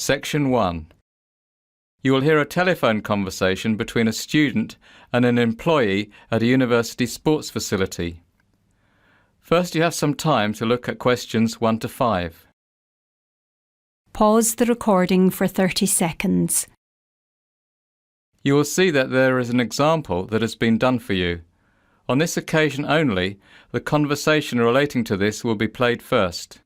Section 1. You will hear a telephone conversation between a student and an employee at a university sports facility. First, you have some time to look at questions 1 to 5. Pause the recording for 30 seconds. You will see that there is an example that has been done for you. On this occasion only, the conversation relating to this will be played first.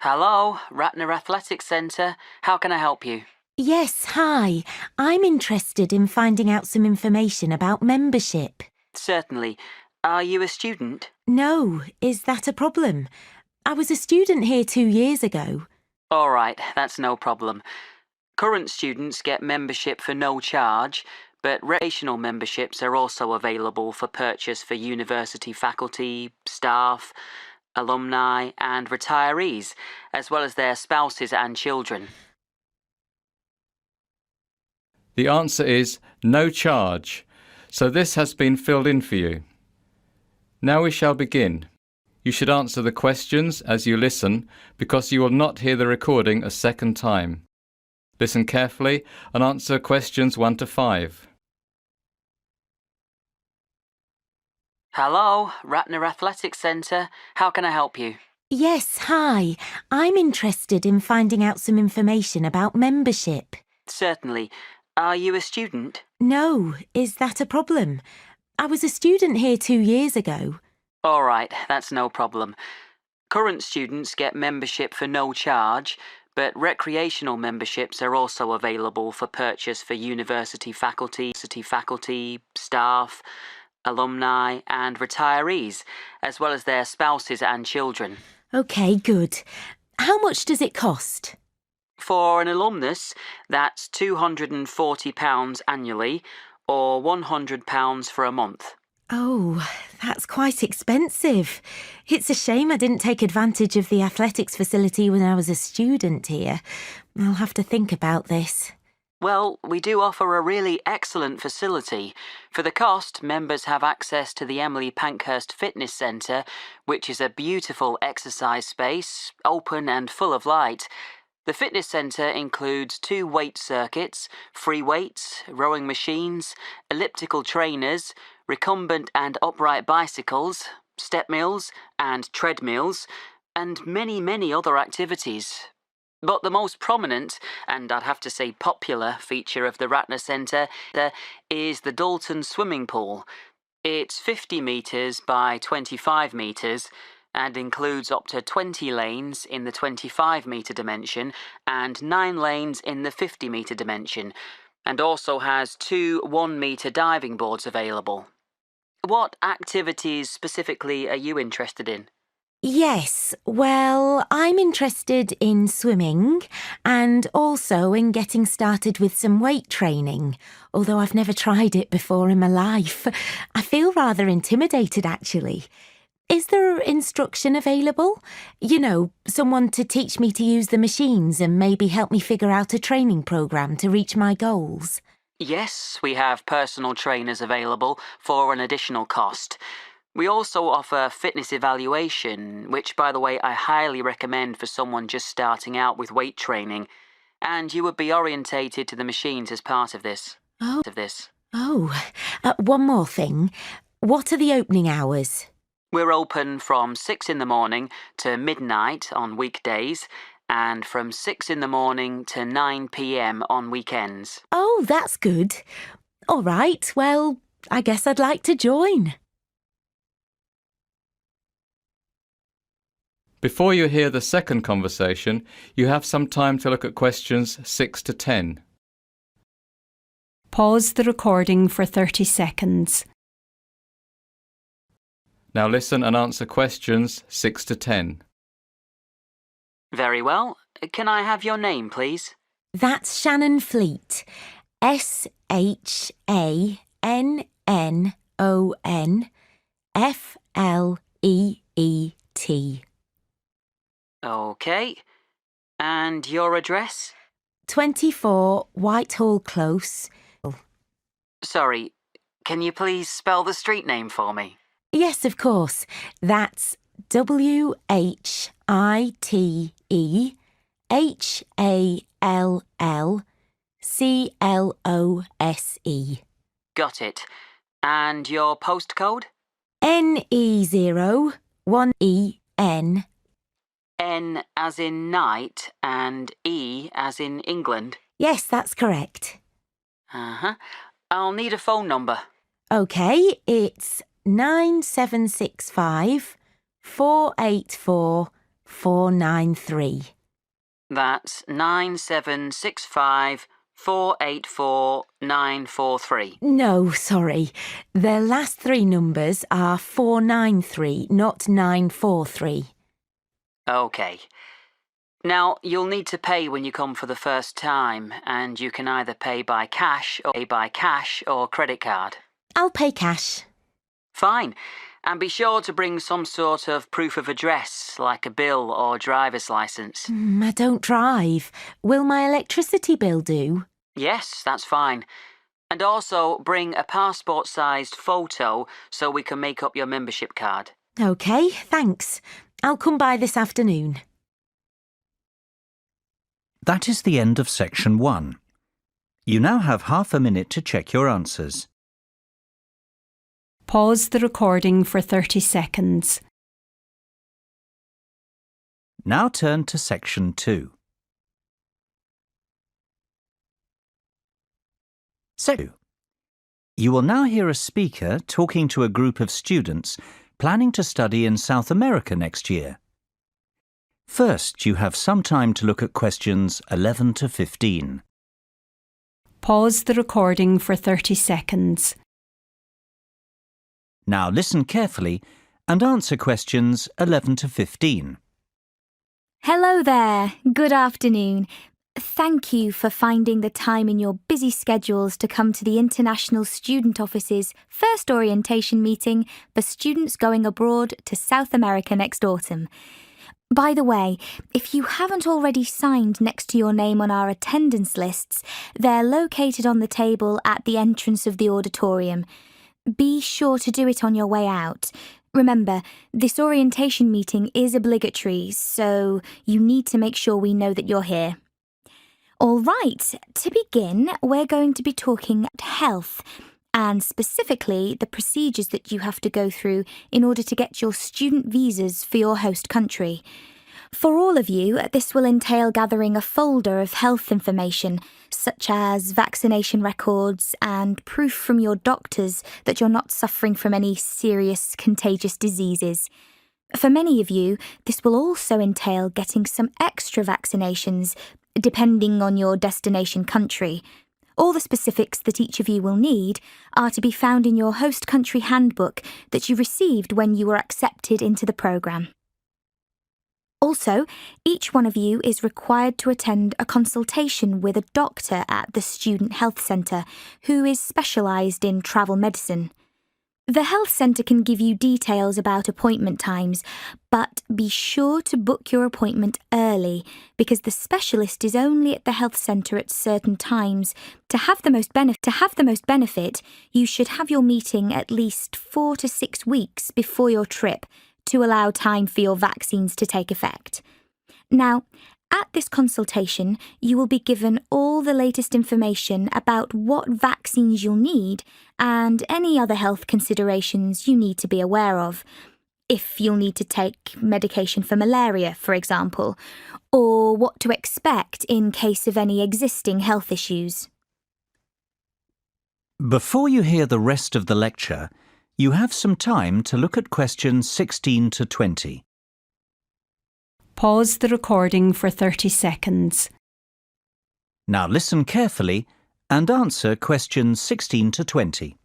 Hello, Ratner Athletics Centre. How can I help you? Yes, hi. I'm interested in finding out some information about membership. Certainly. Are you a student? No, is that a problem? I was a student here 2 years ago. All right, that's no problem. Current students get membership for no charge, but recreational memberships are also available for purchase for university faculty, staff, alumni and retirees, as well as their spouses and children. The answer is no charge, so this has been filled in for you. Now we shall begin. You should answer the questions as you listen because you will not hear the recording a second time. Listen carefully and answer questions 1 to 5. Hello, Ratner Athletics Centre. How can I help you? Yes, hi. I'm interested in finding out some information about membership. Certainly. Are you a student? No, is that a problem? I was a student here 2 years ago. All right, that's no problem. Current students get membership for no charge, but recreational memberships are also available for purchase for university faculty, staff, alumni and retirees, as well as their spouses and children. OK, good. How much does it cost? For an alumnus, that's £240 annually, or £100 for a month. Oh, that's quite expensive. It's a shame I didn't take advantage of the athletics facility when I was a student here. I'll have to think about this. Well, we do offer a really excellent facility. For the cost, members have access to the Emily Pankhurst Fitness Centre, which is a beautiful exercise space, open and full of light. The fitness centre includes 2 weight circuits, free weights, rowing machines, elliptical trainers, recumbent and upright bicycles, step mills and treadmills, and many other activities. But the most prominent, and I'd have to say popular, feature of the Ratner Centre is the Dalton swimming pool. It's 50 metres by 25 metres and includes up to 20 lanes in the 25-metre dimension and 9 lanes in the 50-metre dimension, and also has 2 1-metre diving boards available. What activities specifically are you interested in? Yes, well, I'm interested in swimming and also in getting started with some weight training, although I've never tried it before in my life. I feel rather intimidated, actually. Is there instruction available? You know, someone to teach me to use the machines and maybe help me figure out a training programme to reach my goals? Yes, we have personal trainers available for an additional cost. We also offer fitness evaluation, which, by the way, I highly recommend for someone just starting out with weight training. And you would be orientated to the machines as part of this. One more thing. What are the opening hours? We're open from 6 in the morning to midnight on weekdays and from 6 in the morning to 9 p.m. on weekends. Oh, that's good. All right, well, I guess I'd like to join. Before you hear the second conversation, you have some time to look at questions 6 to 10. Pause the recording for 30 seconds. Now listen and answer questions 6 to 10. Very well. Can I have your name, please? That's Shannon Fleet. SHANNON FLEET. OK. And your address? 24 Whitehall Close. Sorry, can you please spell the street name for me? Yes, of course. That's WHITE HALLCLOSE. Got it. And your postcode? NE01EN. N as in night and E as in England. Yes, that's correct. Uh-huh. I'll need a phone number. OK, it's 9765 484 493. That's 9765 484 943. No, sorry. The last three numbers are 493, not 943. OK. Now, you'll need to pay when you come for the first time, and you can either pay by cash or credit card. I'll pay cash. Fine. And be sure to bring some sort of proof of address, like a bill or driver's licence. I don't drive. Will my electricity bill do? Yes, that's fine. And also bring a passport-sized photo so we can make up your membership card. OK, thanks. I'll come by this afternoon. That is the end of section 1. You now have half a minute to check your answers. Pause the recording for 30 seconds. Now turn to section 2. So, you will now hear a speaker talking to a group of students planning to study in South America next year. First, you have some time to look at questions 11 to 15. Pause the recording for 30 seconds. Now listen carefully and answer questions 11 to 15. Hello there. Good afternoon. Thank you for finding the time in your busy schedules to come to the International Student Office's first orientation meeting for students going abroad to South America next autumn. By the way, if you haven't already signed next to your name on our attendance lists, they're located on the table at the entrance of the auditorium. Be sure to do it on your way out. Remember, this orientation meeting is obligatory, so you need to make sure we know that you're here. All right, to begin, we're going to be talking about health, and specifically the procedures that you have to go through in order to get your student visas for your host country. For all of you, this will entail gathering a folder of health information, such as vaccination records and proof from your doctors that you're not suffering from any serious contagious diseases. For many of you, this will also entail getting some extra vaccinations, depending on your destination country. All the specifics that each of you will need are to be found in your host country handbook that you received when you were accepted into the programme. Also, each one of you is required to attend a consultation with a doctor at the Student Health Centre who is specialised in travel medicine. The health centre can give you details about appointment times, but be sure to book your appointment early because the specialist is only at the health centre at certain times. To have the most benefit, you should have your meeting at least 4 to 6 weeks before your trip to allow time for your vaccines to take effect. Now, at this consultation, you will be given all the latest information about what vaccines you'll need and any other health considerations you need to be aware of. If you'll need to take medication for malaria, for example, or what to expect in case of any existing health issues. Before you hear the rest of the lecture, you have some time to look at questions 16 to 20. Pause the recording for 30 seconds. Now listen carefully and answer questions 16 to 20.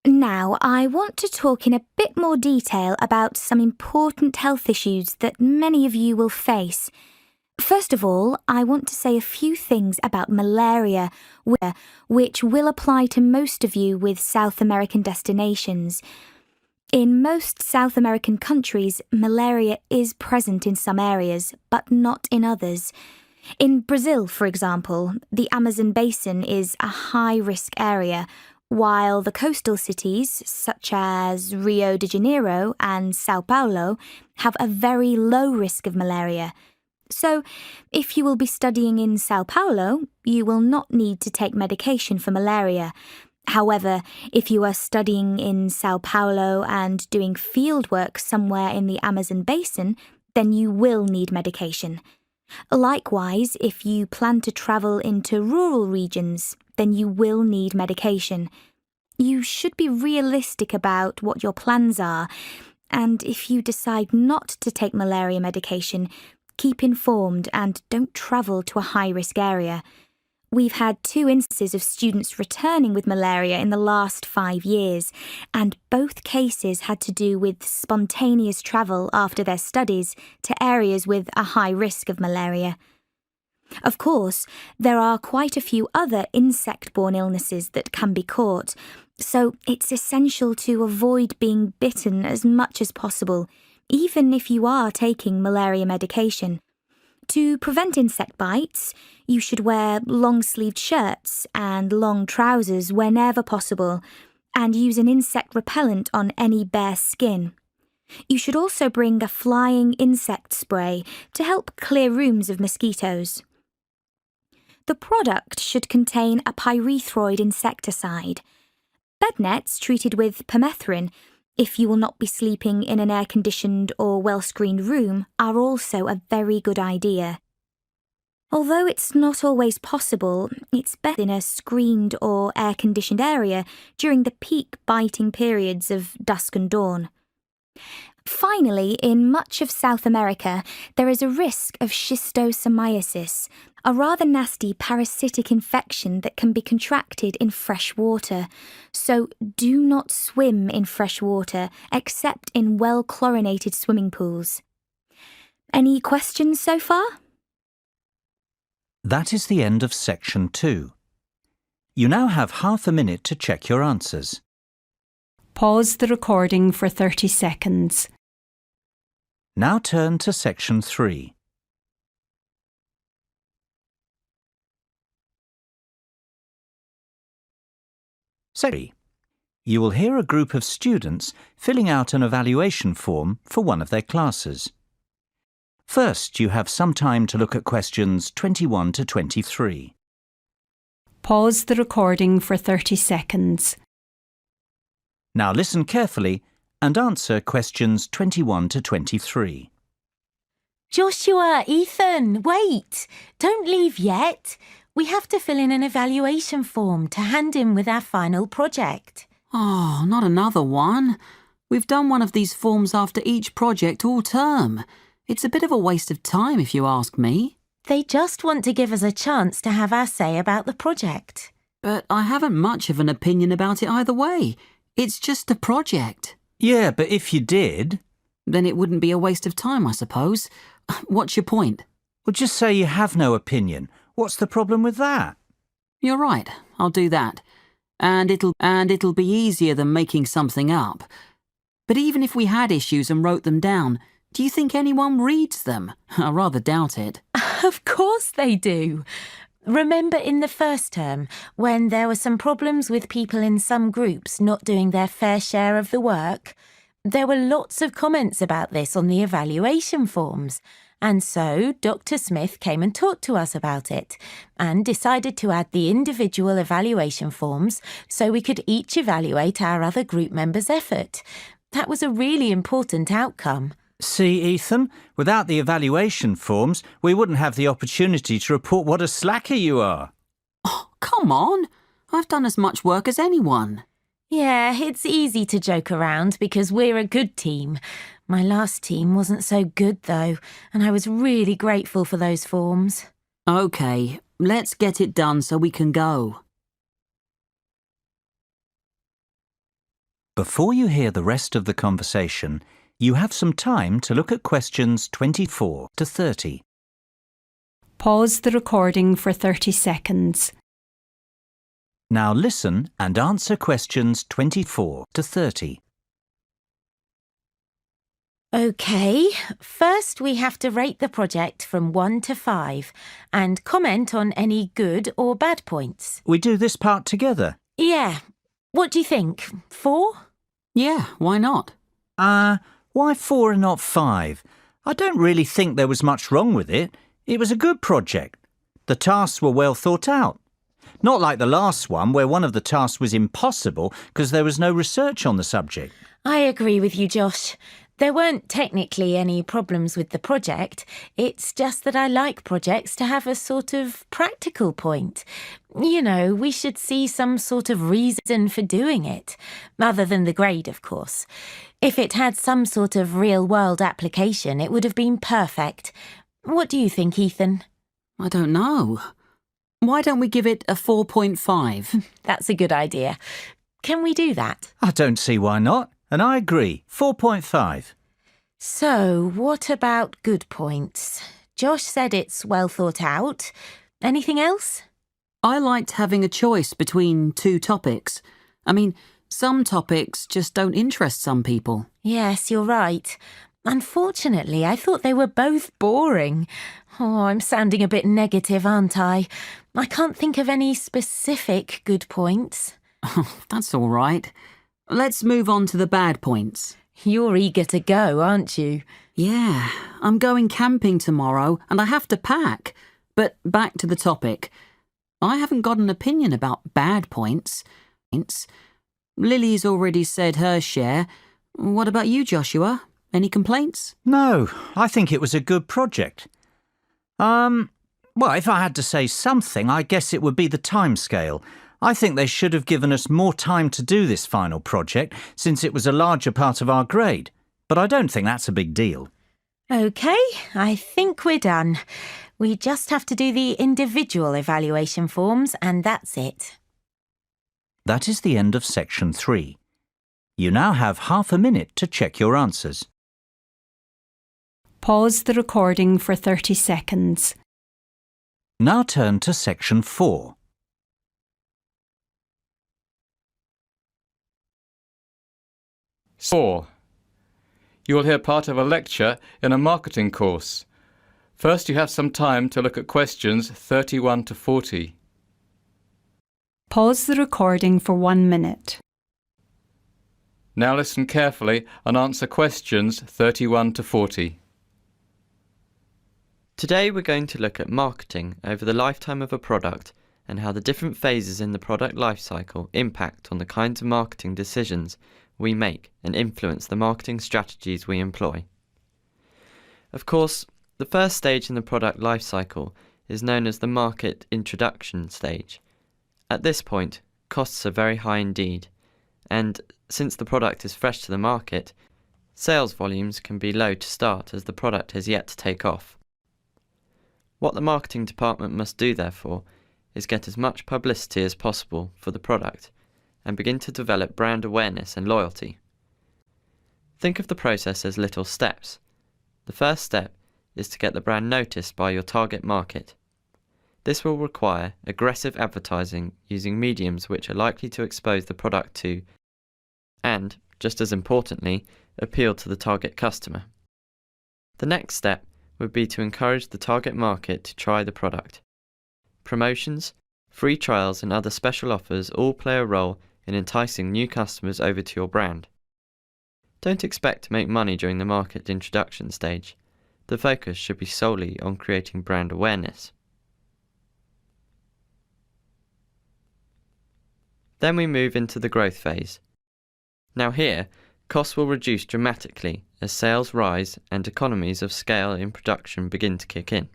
Now, I want to talk in a bit more detail about some important health issues that many of you will face. First of all, I want to say a few things about malaria, which will apply to most of you with South American destinations. In most South American countries, malaria is present in some areas, but not in others. In Brazil, for example, the Amazon basin is a high-risk area, while the coastal cities, such as Rio de Janeiro and Sao Paulo, have a very low risk of malaria. So, if you will be studying in Sao Paulo, you will not need to take medication for malaria. However, if you are studying in Sao Paulo and doing fieldwork somewhere in the Amazon basin, then you will need medication. Likewise, if you plan to travel into rural regions, then you will need medication. You should be realistic about what your plans are, and if you decide not to take malaria medication, keep informed and don't travel to a high-risk area. We've had 2 instances of students returning with malaria in the last 5 years, and both cases had to do with spontaneous travel after their studies to areas with a high risk of malaria. Of course, there are quite a few other insect-borne illnesses that can be caught, so it's essential to avoid being bitten as much as possible, even if you are taking malaria medication. To prevent insect bites, you should wear long-sleeved shirts and long trousers whenever possible, and use an insect repellent on any bare skin. You should also bring a flying insect spray to help clear rooms of mosquitoes. The product should contain a pyrethroid insecticide. Bed nets treated with permethrin, if you will not be sleeping in an air-conditioned or well-screened room, are also a very good idea. Although it's not always possible, it's better in a screened or air-conditioned area during the peak biting periods of dusk and dawn. Finally, in much of South America, there is a risk of schistosomiasis, a rather nasty parasitic infection that can be contracted in fresh water. So do not swim in fresh water except in well-chlorinated swimming pools. Any questions so far? That is the end of section 2. You now have half a minute to check your answers. Pause the recording for 30 seconds. Now turn to section 3. Section 3. You will hear a group of students filling out an evaluation form for one of their classes. First, you have some time to look at questions 21 to 23. Pause the recording for 30 seconds. Now listen carefully and answer questions 21 to 23. Joshua, Ethan, wait! Don't leave yet. We have to fill in an evaluation form to hand in with our final project. Oh, not another one. We've done one of these forms after each project all term. It's a bit of a waste of time if you ask me. They just want to give us a chance to have our say about the project. But I haven't much of an opinion about it either way. It's just a project. Yeah, but if you did... Then it wouldn't be a waste of time, I suppose. What's your point? Well, just say you have no opinion. What's the problem with that? You're right, I'll do that. And it'll be easier than making something up. But even if we had issues and wrote them down, do you think anyone reads them? I rather doubt it. Of course they do. Remember in the first term, when there were some problems with people in some groups not doing their fair share of the work? There were lots of comments about this on the evaluation forms. And so Dr. Smith came and talked to us about it and decided to add the individual evaluation forms so we could each evaluate our other group members' effort. That was a really important outcome. See, Ethan, without the evaluation forms, we wouldn't have the opportunity to report what a slacker you are. Oh, come on. I've done as much work as anyone. Yeah, it's easy to joke around because we're a good team. My last team wasn't so good, though, and I was really grateful for those forms. OK, let's get it done so we can go. Before you hear the rest of the conversation, you have some time to look at questions 24 to 30. Pause the recording for 30 seconds. Now listen and answer questions 24 to 30. OK, first we have to rate the project from 1 to 5 and comment on any good or bad points. We do this part together. Yeah. What do you think? 4? Yeah, why not? Why 4 and not 5? I don't really think there was much wrong with it. It was a good project. The tasks were well thought out. Not like the last one, where one of the tasks was impossible because there was no research on the subject. I agree with you, Josh. There weren't technically any problems with the project. It's just that I like projects to have a sort of practical point. You know, we should see some sort of reason for doing it, other than the grade, of course. If it had some sort of real-world application, it would have been perfect. What do you think, Ethan? I don't know. Why don't we give it a 4.5? That's a good idea. Can we do that? I don't see why not. And I agree. 4.5. So, what about good points? Josh said it's well thought out. Anything else? I liked having a choice between two topics. I mean, some topics just don't interest some people. Yes, you're right. Unfortunately, I thought they were both boring. Oh, I'm sounding a bit negative, aren't I? I can't think of any specific good points. That's all right. Let's move on to the bad points. You're eager to go, aren't you? Yeah, I'm going camping tomorrow and I have to pack. But back to the topic. I haven't got an opinion about bad points. Lily's already said her share. What about you, Joshua? Any complaints? No, I think it was a good project. Well, if I had to say something, I guess it would be the timescale. I think they should have given us more time to do this final project since it was a larger part of our grade. But I don't think that's a big deal. OK, I think we're done. We just have to do the individual evaluation forms and that's it. That is the end of section 3. You now have half a minute to check your answers. Pause the recording for 30 seconds. Now turn to section 4. Four. You will hear part of a lecture in a marketing course. First, you have some time to look at questions 31 to 40. Pause the recording for 1 minute. Now listen carefully and answer questions 31 to 40. Today we're going to look at marketing over the lifetime of a product and how the different phases in the product lifecycle impact on the kinds of marketing decisions we make and influence the marketing strategies we employ. Of course, the first stage in the product lifecycle is known as the market introduction stage. At this point, costs are very high indeed, and since the product is fresh to the market, sales volumes can be low to start as the product has yet to take off. What the marketing department must do, therefore, is get as much publicity as possible for the product and begin to develop brand awareness and loyalty. Think of the process as little steps. The first step is to get the brand noticed by your target market. This will require aggressive advertising using mediums which are likely to expose the product to, and, just as importantly, appeal to the target customer. The next step would be to encourage the target market to try the product. Promotions, free trials and other special offers all play a role in enticing new customers over to your brand. Don't expect to make money during the market introduction stage. The focus should be solely on creating brand awareness. Then we move into the growth phase. Now here, costs will reduce dramatically as sales rise and economies of scale in production begin to kick in.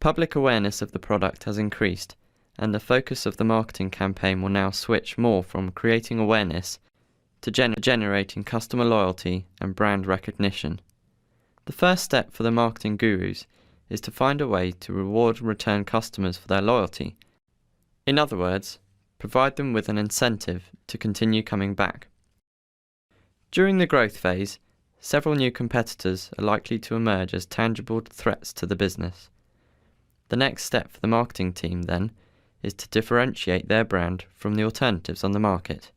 Public awareness of the product has increased, and the focus of the marketing campaign will now switch more from creating awareness to generating customer loyalty and brand recognition. The first step for the marketing gurus is to find a way to reward return customers for their loyalty. In other words, provide them with an incentive to continue coming back. During the growth phase, several new competitors are likely to emerge as tangible threats to the business. The next step for the marketing team, then, is to differentiate their brand from the alternatives on the market.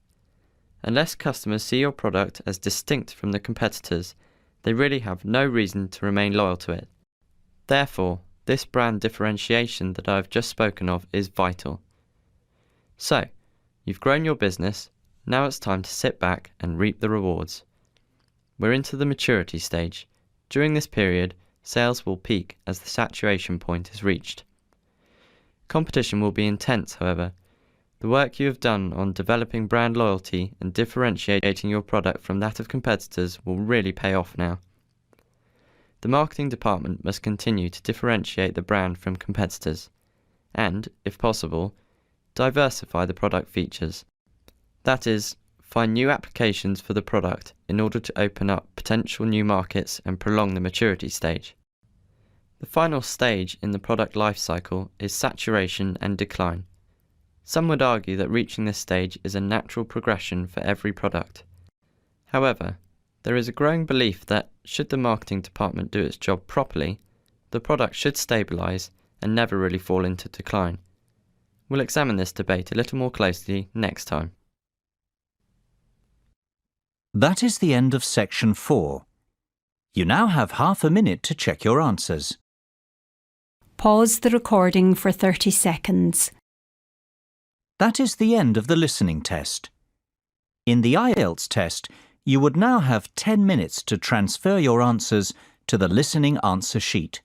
Unless customers see your product as distinct from the competitors, they really have no reason to remain loyal to it. Therefore, this brand differentiation that I have just spoken of is vital. So, you've grown your business, now it's time to sit back and reap the rewards. We're into the maturity stage. During this period, sales will peak as the saturation point is reached. Competition will be intense, however. The work you have done on developing brand loyalty and differentiating your product from that of competitors will really pay off now. The marketing department must continue to differentiate the brand from competitors and, if possible, diversify the product features. That is, find new applications for the product in order to open up potential new markets and prolong the maturity stage. The final stage in the product life cycle is saturation and decline. Some would argue that reaching this stage is a natural progression for every product. However, there is a growing belief that, should the marketing department do its job properly, the product should stabilise and never really fall into decline. We'll examine this debate a little more closely next time. That is the end of section 4. You now have half a minute to check your answers. Pause the recording for 30 seconds. That is the end of the listening test. In the IELTS test, you would now have 10 minutes to transfer your answers to the listening answer sheet.